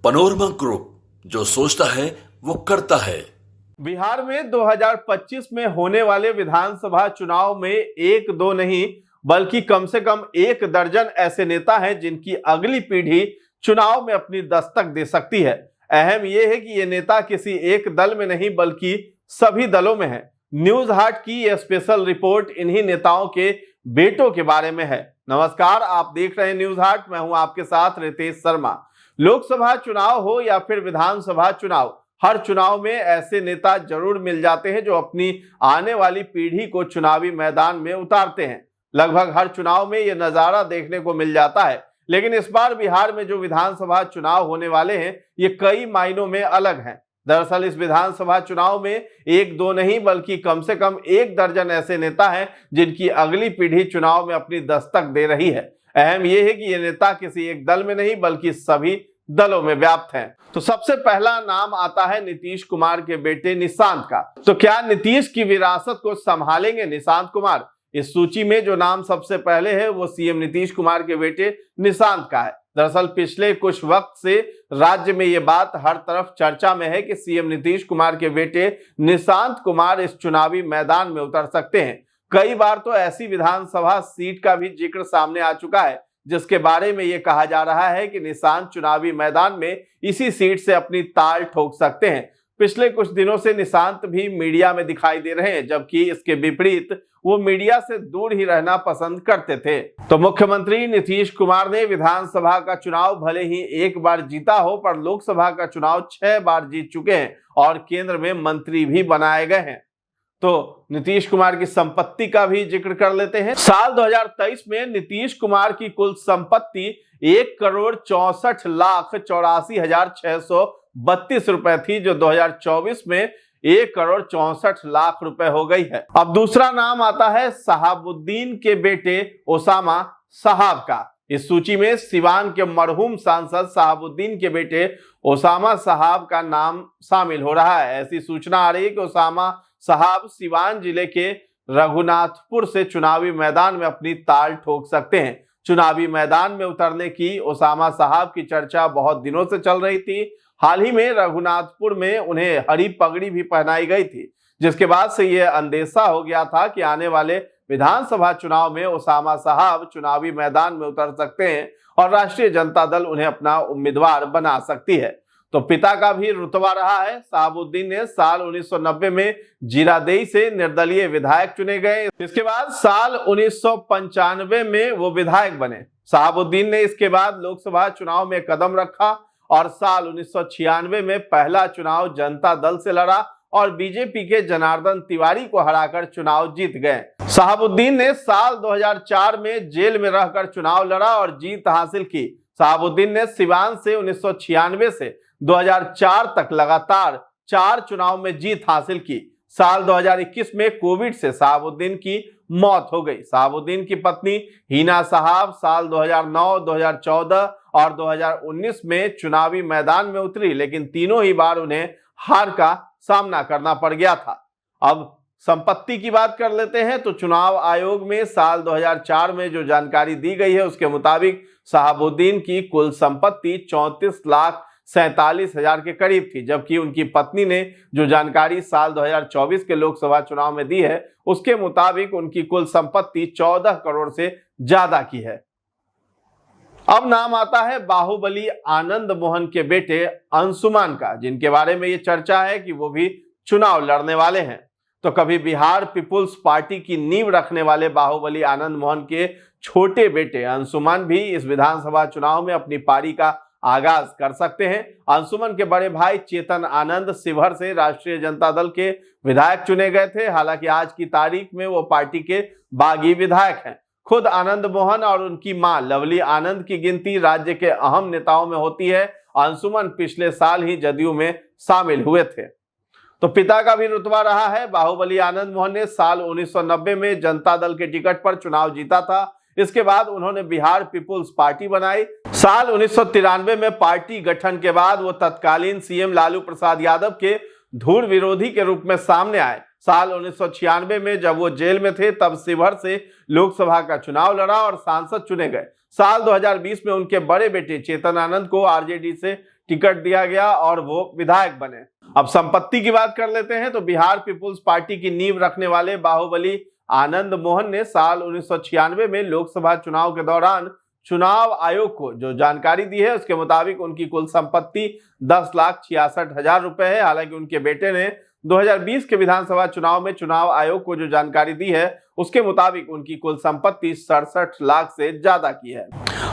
Panorama group, जो सोचता है वो करता है। बिहार में 2025 में होने वाले विधानसभा चुनाव में एक दो नहीं बल्कि कम से कम एक दर्जन ऐसे नेता हैं जिनकी अगली पीढ़ी चुनाव में अपनी दस्तक दे सकती है। अहम यह है कि ये नेता किसी एक दल में नहीं बल्कि सभी दलों में है। न्यूज हाट की यह स्पेशल रिपोर्ट इन्हीं नेताओं के बेटों के बारे में है। नमस्कार, आप देख रहे हैं न्यूज हाट। मैं हूं आपके साथ रितेश शर्मा। लोकसभा चुनाव हो या फिर विधानसभा चुनाव, हर चुनाव में ऐसे नेता जरूर मिल जाते हैं जो अपनी आने वाली पीढ़ी को चुनावी मैदान में उतारते हैं। लगभग हर चुनाव में यह नजारा देखने को मिल जाता है, लेकिन इस बार बिहार में जो विधानसभा चुनाव होने वाले हैं ये कई मायनों में अलग हैं। दरअसल इस विधानसभा चुनाव में एक दो नहीं बल्कि कम से कम एक दर्जन ऐसे नेता हैं जिनकी अगली पीढ़ी चुनाव में अपनी दस्तक दे रही है। अहम यह है कि ये नेता किसी एक दल में नहीं बल्कि सभी दलों में व्याप्त हैं। तो सबसे पहला नाम आता है नीतीश कुमार के बेटे निशांत का। तो क्या नीतीश की विरासत को संभालेंगे निशांत कुमार? इस सूची में जो नाम सबसे पहले है वो सीएम नीतीश कुमार के बेटे निशांत का है। दरअसल पिछले कुछ वक्त से राज्य में ये बात हर तरफ चर्चा में है कि सीएम नीतीश कुमार के बेटे निशांत कुमार इस चुनावी मैदान में उतर सकते हैं। कई बार तो ऐसी विधानसभा सीट का भी जिक्र सामने आ चुका है जिसके बारे में ये कहा जा रहा है कि निशांत चुनावी मैदान में इसी सीट से अपनी ताल ठोक सकते हैं। पिछले कुछ दिनों से निशांत भी मीडिया में दिखाई दे रहे हैं, जबकि इसके विपरीत वो मीडिया से दूर ही रहना पसंद करते थे। तो मुख्यमंत्री नीतीश कुमार ने विधानसभा का चुनाव भले ही एक बार जीता हो, पर लोकसभा का चुनाव 6 बार जीत चुके हैं और केंद्र में मंत्री भी बनाए गए हैं। तो नीतीश कुमार की संपत्ति का भी जिक्र कर लेते हैं। साल 2023 में नीतीश कुमार की कुल संपत्ति 1,64,84,632 रुपए थी, जो 2024 में 1,64,00,000 रुपए हो गई है। अब दूसरा नाम आता है शहाबुद्दीन के बेटे ओसामा साहब का। इस सूची में सिवान के मरहूम सांसद शहाबुद्दीन के बेटे ओसामा साहब का नाम शामिल हो रहा है। ऐसी सूचना आ रही है कि ओसामा साहब सिवान जिले के रघुनाथपुर से चुनावी मैदान में अपनी ताल ठोक सकते हैं। चुनावी मैदान में उतरने की ओसामा साहब की चर्चा बहुत दिनों से चल रही थी। हाल ही में रघुनाथपुर में उन्हें हरी पगड़ी भी पहनाई गई थी, जिसके बाद से यह अंदेशा हो गया था कि आने वाले विधानसभा चुनाव में ओसामा साहब चुनावी मैदान में उतर सकते हैं और राष्ट्रीय जनता दल उन्हें अपना उम्मीदवार बना सकती है। तो पिता का भी रुतबा रहा है। शहाबुद्दीन ने साल 1990 में जीरादेई से निर्दलीय विधायक चुने गए। इसके बाद साल 1995 में वो विधायक बने। शहाबुद्दीन ने इसके बाद लोकसभा चुनाव में कदम रखा और साल 1996 में पहला चुनाव जनता दल से लड़ा और बीजेपी के जनार्दन तिवारी को हराकर चुनाव जीत गए। शहाबुद्दीन ने साल 2004 में जेल में रहकर चुनाव लड़ा और जीत हासिल की। शहाबुद्दीन ने सिवान से 1996 से 2004 तक लगातार 4 चुनाव में जीत हासिल की। साल 2021 में कोविड से शहाबुद्दीन की मौत हो गई। शहाबुद्दीन की पत्नी हिना साहब साल 2009, 2014 और 2019 में चुनावी मैदान में उतरी, लेकिन तीनों ही बार उन्हें हार का सामना करना पड़ गया था। अब संपत्ति की बात कर लेते हैं। तो चुनाव आयोग में साल 2004 में जो जानकारी दी गई है उसके मुताबिक शहाबुद्दीन की कुल संपत्ति 34,47,000 के करीब थी, जबकि उनकी पत्नी ने जो जानकारी साल 2024 के लोकसभा चुनाव में दी है उसके मुताबिक उनकी कुल संपत्ति 14 करोड़ से ज्यादा की है। अब नाम आता है बाहुबली आनंद मोहन के बेटे अंशुमान का, जिनके बारे में ये चर्चा है कि वो भी चुनाव लड़ने वाले हैं। तो कभी बिहार पीपुल्स पार्टी की नींव रखने वाले बाहुबली आनंद मोहन के छोटे बेटे अंशुमान भी इस विधानसभा चुनाव में अपनी पारी का आगाज कर सकते हैं। अंशुमान के बड़े भाई चेतन आनंद शिवहर से राष्ट्रीय जनता दल के विधायक चुने गए थे। हालांकि आज की तारीख में वो पार्टी के बागी विधायक हैं। खुद आनंद मोहन और उनकी मां लवली आनंद की गिनती राज्य के अहम नेताओं में होती है। अंशुमान पिछले साल ही जदयू में शामिल हुए थे। तो पिता का भी रुतबा रहा है। बाहुबली आनंद मोहन ने साल 1990 में जनता दल के टिकट पर चुनाव जीता था। इसके बाद उन्होंने बिहार पीपुल्स पार्टी बनाई। साल 1993 में पार्टी गठन के बाद वो तत्कालीन सीएम लालू प्रसाद यादव के धुर विरोधी के रूप में सामने आए। साल 1996 में जब वो जेल में थे तब शिवहर से लोकसभा का चुनाव लड़ा और सांसद चुने गए। साल 2020 में उनके बड़े बेटे चेतन आनंद को आरजेडी से टिकट दिया गया और वो विधायक बने। अब संपत्ति की बात कर लेते हैं तो बिहार पीपुल्स पार्टी की नींव रखने वाले बाहुबली आनंद मोहन ने साल 1996 में लोकसभा चुनाव के दौरान चुनाव आयोग को जो जानकारी दी है उसके मुताबिक उनकी कुल संपत्ति 10,66,000 रुपए है। हालांकि उनके बेटे ने 2020 के विधानसभा चुनाव में चुनाव आयोग को जो जानकारी दी है उसके मुताबिक उनकी कुल संपत्ति 67 लाख से ज्यादा की है।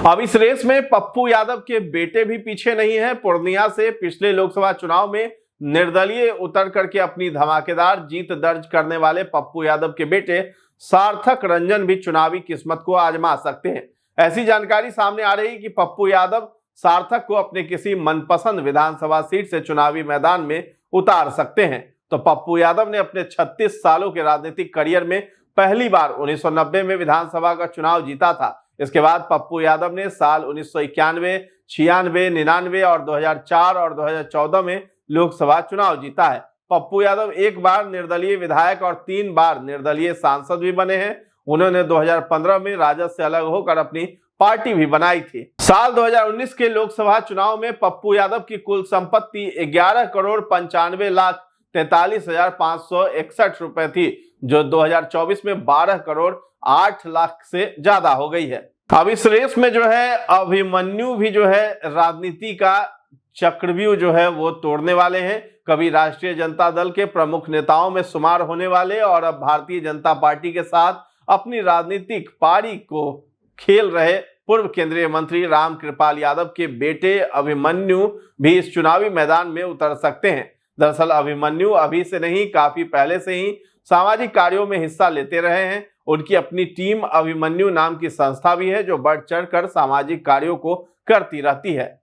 अब इस रेस में पप्पू यादव के बेटे भी पीछे नहीं है। पूर्णिया से पिछले लोकसभा चुनाव में निर्दलीय उतर करके अपनी धमाकेदार जीत दर्ज करने वाले पप्पू यादव के बेटे सार्थक रंजन भी चुनावी किस्मत को आजमा सकते हैं। ऐसी जानकारी सामने आ रही कि पप्पू यादव सार्थक को अपने किसी मनपसंद विधानसभा सीट से चुनावी मैदान में उतार सकते हैं। तो पप्पू यादव ने अपने 36 सालों के राजनीतिक करियर में पहली बार 1990 में विधानसभा का चुनाव जीता था। इसके बाद पप्पू यादव ने साल 1991, 96, 99 और 2004 और 2014 में लोकसभा चुनाव जीता है। पप्पू यादव एक बार निर्दलीय विधायक और 3 बार निर्दलीय सांसद भी बने हैं। उन्होंने 2015 में राजद से अलग होकर अपनी पार्टी भी बनाई थी। साल 2019 के लोकसभा चुनाव में पप्पू यादव की कुल संपत्ति 11,95,43,561 रुपए थी, जो 2024 में 12,08,00,000 से ज्यादा हो गई है। अब इस रेस में जो है अभिमन्यु भी जो है राजनीति का चक्रव्यूह जो है वो तोड़ने वाले हैं। कभी राष्ट्रीय जनता दल के प्रमुख नेताओं में शुमार होने वाले और अब भारतीय जनता पार्टी के साथ अपनी राजनीतिक पारी को खेल रहे पूर्व केंद्रीय मंत्री रामकृपाल यादव के बेटे अभिमन्यु भी इस चुनावी मैदान में उतर सकते हैं। दरअसल अभिमन्यु अभी से नहीं, काफी पहले से ही सामाजिक कार्यों में हिस्सा लेते रहे हैं। उनकी अपनी टीम अभिमन्यु नाम की संस्था भी है जो बढ़ चढ़कर सामाजिक कार्यों को करती रहती है।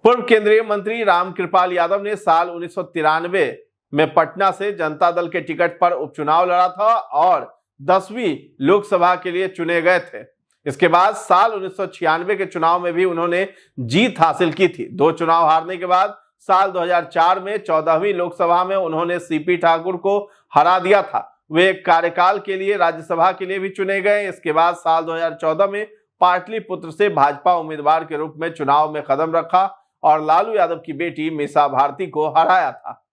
पूर्व केंद्रीय मंत्री रामकृपाल यादव ने साल 1993 में पटना से जनता दल के टिकट पर उपचुनाव लड़ा था और 10वीं लोकसभा के लिए चुने गए थे। इसके बाद साल 1996 के चुनाव में भी उन्होंने जीत हासिल की थी। 2 चुनाव हारने के बाद साल 2004 में 14वीं लोकसभा में उन्होंने सीपी ठाकुर को हरा दिया था। वे एक कार्यकाल के लिए राज्यसभा के लिए भी चुने गए। इसके बाद साल 2014 में पाटलिपुत्र से भाजपा उम्मीदवार के रूप में चुनाव में कदम रखा और लालू यादव की बेटी मीसा भारती को हराया था।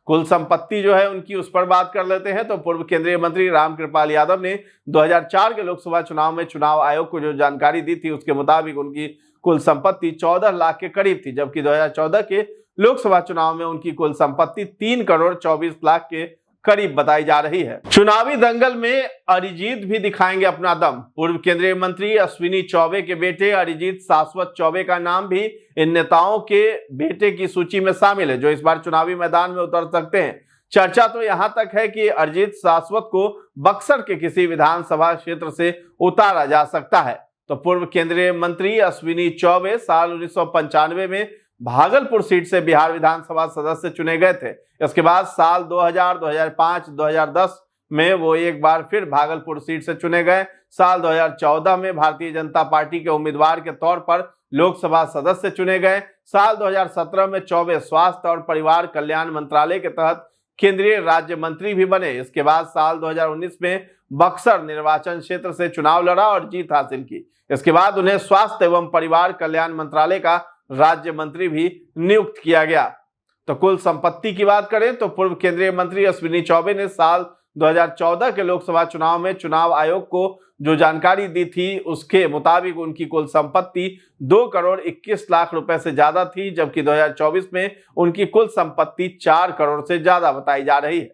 कुल संपत्ति जो है उनकी उस पर बात कर लेते हैं तो पूर्व केंद्रीय मंत्री रामकृपाल यादव ने 2004 के लोकसभा चुनाव में चुनाव आयोग को जो जानकारी दी थी उसके मुताबिक उनकी कुल संपत्ति 14 लाख के करीब थी, जबकि 2014 के लोकसभा चुनाव में उनकी कुल संपत्ति 3,24,00,000 के करीब बताई जा रही है। चुनावी दंगल में अरिजीत भी दिखाएंगे अपना दम। पूर्व केंद्रीय मंत्री अश्विनी चौबे के बेटे अरिजीत शाश्वत चौबे का नाम भी इन नेताओं के बेटे की सूची में शामिल है जो इस बार चुनावी मैदान में उतर सकते हैं। चर्चा तो यहां तक है कि अरिजीत शाश्वत को बक्सर के किसी विधानसभा क्षेत्र से उतारा जा सकता है। तो पूर्व केंद्रीय मंत्री अश्विनी चौबे साल 1995 में भागलपुर सीट से बिहार विधानसभा सदस्य चुने गए थे। इसके बाद साल 2000, 2005, 2010 में वो एक बार फिर भागलपुर सीट से चुने गए। साल 2014 में भारतीय जनता पार्टी के उम्मीदवार के तौर पर लोकसभा सदस्य चुने गए। साल 2017 में चौबे स्वास्थ्य और परिवार कल्याण मंत्रालय के तहत केंद्रीय राज्य मंत्री भी बने। इसके बाद साल 2019 में बक्सर निर्वाचन क्षेत्र से चुनाव लड़ा और जीत हासिल की। इसके बाद उन्हें स्वास्थ्य एवं परिवार कल्याण मंत्रालय का राज्य मंत्री भी नियुक्त किया गया। तो कुल संपत्ति की बात करें तो पूर्व केंद्रीय मंत्री अश्विनी चौबे ने साल 2014 के लोकसभा चुनाव में चुनाव आयोग को जो जानकारी दी थी उसके मुताबिक उनकी कुल संपत्ति 2,21,00,000 रुपए से ज्यादा थी, जबकि 2024 में उनकी कुल संपत्ति 4 करोड़ से ज्यादा बताई जा रही है।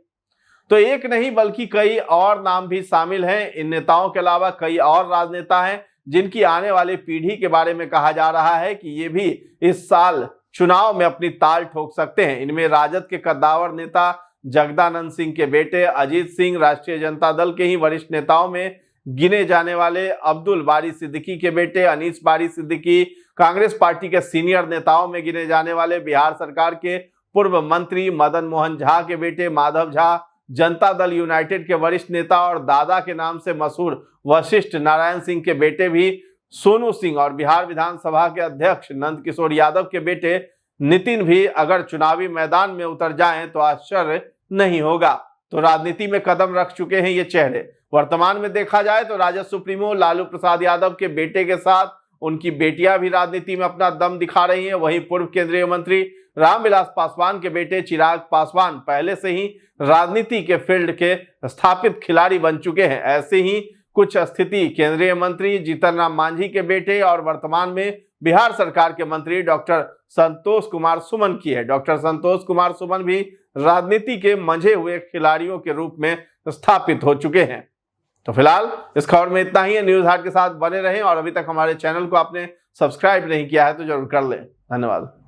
तो एक नहीं बल्कि कई और नाम भी शामिल हैं। इन नेताओं के अलावा कई और राजनेता हैं जिनकी आने वाली पीढ़ी के बारे में कहा जा रहा है कि ये भी इस साल चुनाव में अपनी ताल ठोक सकते हैं। इनमें राजद के कद्दावर नेता जगदानंद सिंह के बेटे अजीत सिंह, राष्ट्रीय जनता दल के ही वरिष्ठ नेताओं में गिने जाने वाले अब्दुल बारी सिद्दीकी के बेटे अनीस बारी सिद्दीकी, कांग्रेस पार्टी के सीनियर नेताओं में गिने जाने वाले बिहार सरकार के पूर्व मंत्री मदन मोहन झा के बेटे माधव झा, जनता दल यूनाइटेड के वरिष्ठ नेता और दादा के नाम से मशहूर वशिष्ठ नारायण सिंह के बेटे भी सोनू सिंह और बिहार विधानसभा के अध्यक्ष नंद किशोर यादव के बेटे नितिन भी अगर चुनावी मैदान में उतर जाएं तो आश्चर्य नहीं होगा। तो राजनीति में कदम रख चुके हैं ये चेहरे। वर्तमान में देखा जाए तो राजद सुप्रीमो लालू प्रसाद यादव के बेटे के साथ उनकी बेटियां भी राजनीति में अपना दम दिखा रही हैं। वहीं पूर्व केंद्रीय मंत्री रामविलास पासवान के बेटे चिराग पासवान पहले से ही राजनीति के फील्ड के स्थापित खिलाड़ी बन चुके हैं। ऐसे ही कुछ स्थिति केंद्रीय मंत्री जीतन राम मांझी के बेटे और वर्तमान में बिहार सरकार के मंत्री डॉक्टर संतोष कुमार सुमन की है। डॉक्टर संतोष कुमार सुमन भी राजनीति के मंझे हुए खिलाड़ियों के रूप में स्थापित हो चुके हैं। तो फिलहाल इस खबर में इतना ही है। न्यूज हाट के साथ बने रहें और अभी तक हमारे चैनल को आपने सब्सक्राइब नहीं किया है तो जरूर कर लें। धन्यवाद।